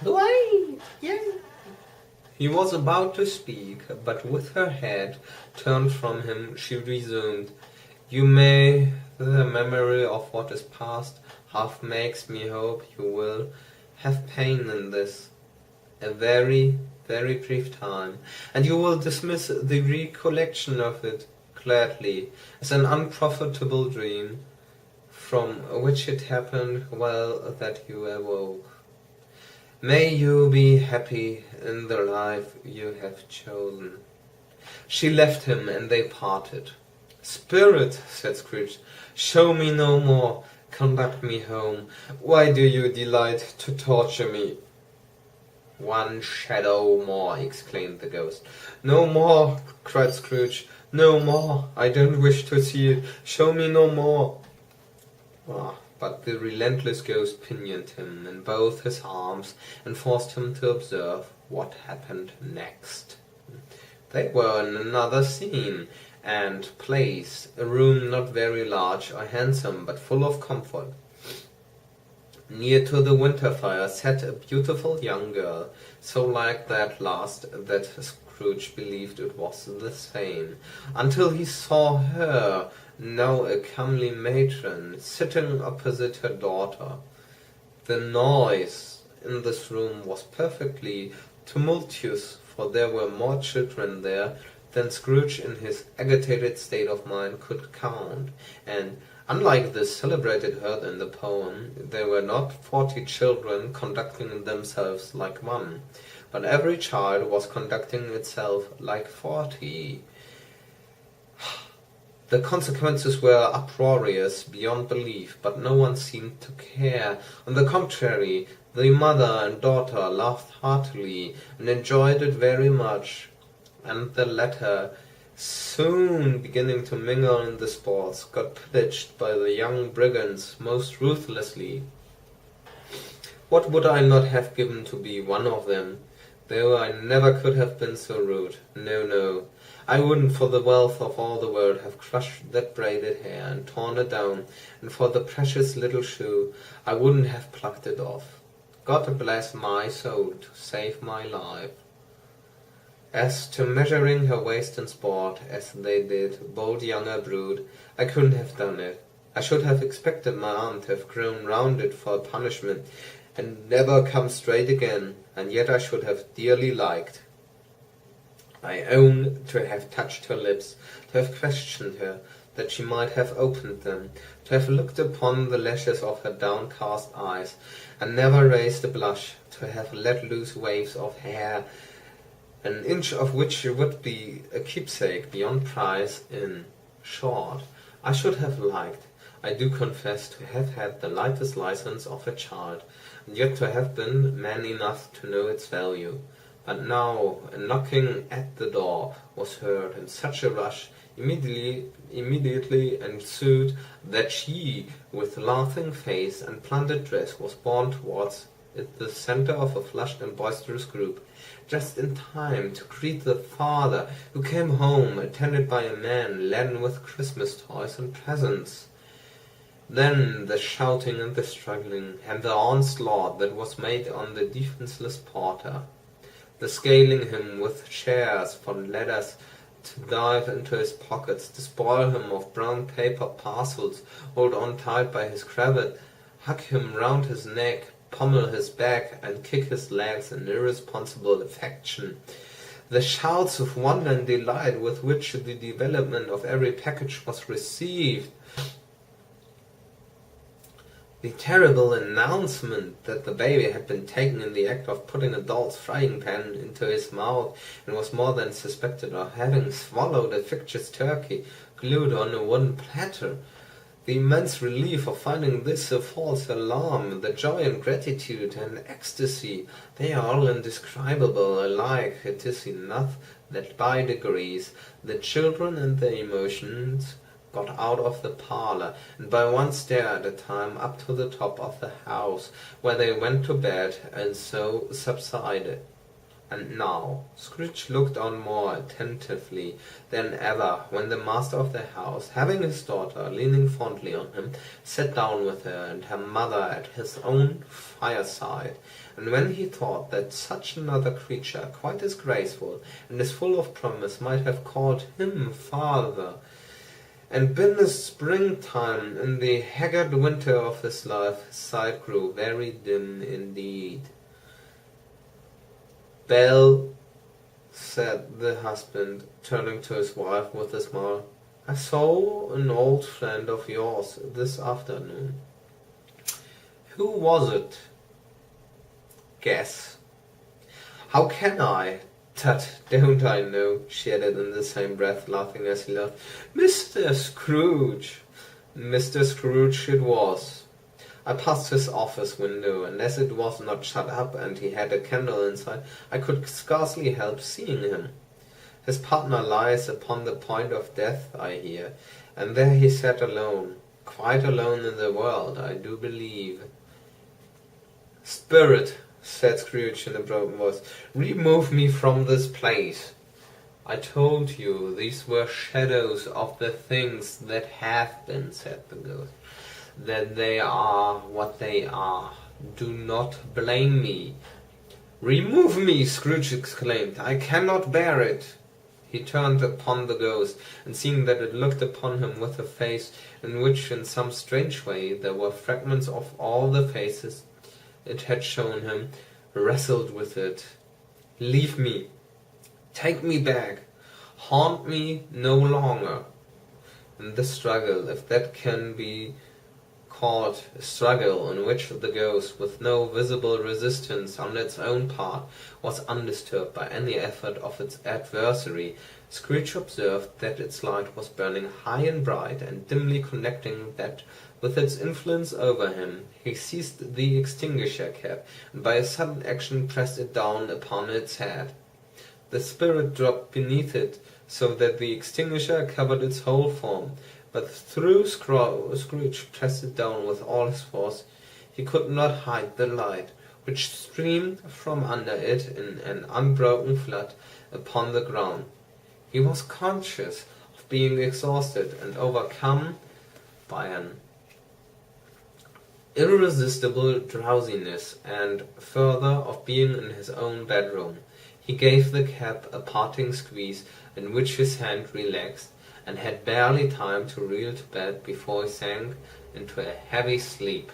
Wait! Yay! He was about to speak, but with her head turned from him, she resumed, "You may, the memory of what is past half makes me hope you will have pain in this, a very, very brief time, and you will dismiss the recollection of it gladly as an unprofitable dream, from which it happened well that you awoke. May you be happy in the life you have chosen." She left him, and they parted. "Spirit," said Scrooge, "show me no more. Conduct me home. Why do you delight to torture me?" "One shadow more!" exclaimed the ghost. "No more!" cried Scrooge. "No more! I don't wish to see it. Show me no more!" But the relentless ghost pinioned him in both his arms and forced him to observe what happened next. They were in another scene and place, a room not very large or handsome, but full of comfort. Near to the winter fire sat a beautiful young girl, so like that last that Scrooge believed it was the same, until he saw her, now a comely matron, sitting opposite her daughter. The noise in this room was perfectly tumultuous, for there were more children there than Scrooge in his agitated state of mind could count, and, unlike the celebrated herd in the poem, there were not 40 children conducting themselves like one, but every child was conducting itself like 40. The consequences were uproarious beyond belief, but no one seemed to care. On the contrary, the mother and daughter laughed heartily, and enjoyed it very much, and the latter, soon beginning to mingle in the sports, got pillaged by the young brigands most ruthlessly. What would I not have given to be one of them, though I never could have been so rude. No, no. I wouldn't for the wealth of all the world have crushed that braided hair and torn it down, and for the precious little shoe I wouldn't have plucked it off. God bless my soul to save my life. As to measuring her waist in sport, as they did, bold younger brood, I couldn't have done it. I should have expected my arm to have grown round it for a punishment, and never come straight again, and yet I should have dearly liked, I own, to have touched her lips, to have questioned her, that she might have opened them, to have looked upon the lashes of her downcast eyes, and never raised a blush, to have let loose waves of hair, an inch of which would be a keepsake beyond price. In short, I should have liked, I do confess, to have had the lightest license of a child, and yet to have been man enough to know its value. But now a knocking at the door was heard, and such a rush immediately ensued that she, with laughing face and plundered dress, was borne towards it, the centre of a flushed and boisterous group, just in time to greet the father, who came home attended by a man laden with Christmas toys and presents. Then the shouting and the struggling, and the onslaught that was made on the defenceless porter, the scaling him with chairs for ladders to dive into his pockets, despoil him of brown paper parcels, hold on tight by his cravat, hug him round his neck, pommel his back, and kick his legs in irresponsible affection. The shouts of wonder and delight with which the development of every package was received, the terrible announcement that the baby had been taken in the act of putting a doll's frying pan into his mouth, and was more than suspected of having swallowed a fictitious turkey glued on a wooden platter, the immense relief of finding this a false alarm, the joy and gratitude and ecstasy, they are all indescribable alike. It is enough that by degrees the children and their emotions got out of the parlour, and by one stair at a time up to the top of the house, where they went to bed, and so subsided. And now Scrooge looked on more attentively than ever when the master of the house, having his daughter leaning fondly on him, sat down with her and her mother at his own fireside, and when he thought that such another creature, quite as graceful and as full of promise, might have called him father, and been a springtime in the haggard winter of his life, his sight grew very dim indeed. "Belle," said the husband, turning to his wife with a smile, "I saw an old friend of yours this afternoon." "Who was it?" "Guess." "How can I? Tut, don't I know?" she added in the same breath, laughing as he laughed. "Mr. Scrooge." Mr. Scrooge it was. I passed his office window, and as it was not shut up and he had a candle inside, I could scarcely help seeing him. His partner lies upon the point of death, I hear, and there he sat alone, quite alone in the world, I do believe. "Spirit," said Scrooge in a broken voice, "remove me from this place." "I told you these were shadows of the things that have been," said the ghost. "That they are what they are. Do not blame me." "Remove me!" Scrooge exclaimed. "I cannot bear it." He turned upon the ghost, and seeing that it looked upon him with a face in which in some strange way there were fragments of all the faces it had shown him, wrestled with it. "Leave me! Take me back! Haunt me no longer!" In the struggle, if that can be called a struggle, in which the ghost, with no visible resistance on its own part, was undisturbed by any effort of its adversary, Scrooge observed that its light was burning high and bright, and dimly connecting that with its influence over him, he seized the extinguisher cap, and by a sudden action pressed it down upon its head. The spirit dropped beneath it, so that the extinguisher covered its whole form. But though Scrooge pressed it down with all his force, he could not hide the light, which streamed from under it in an unbroken flood upon the ground. He was conscious of being exhausted and overcome by an irresistible drowsiness, and further of being in his own bedroom. He gave the cap a parting squeeze, in which his hand relaxed, and had barely time to reel to bed before he sank into a heavy sleep.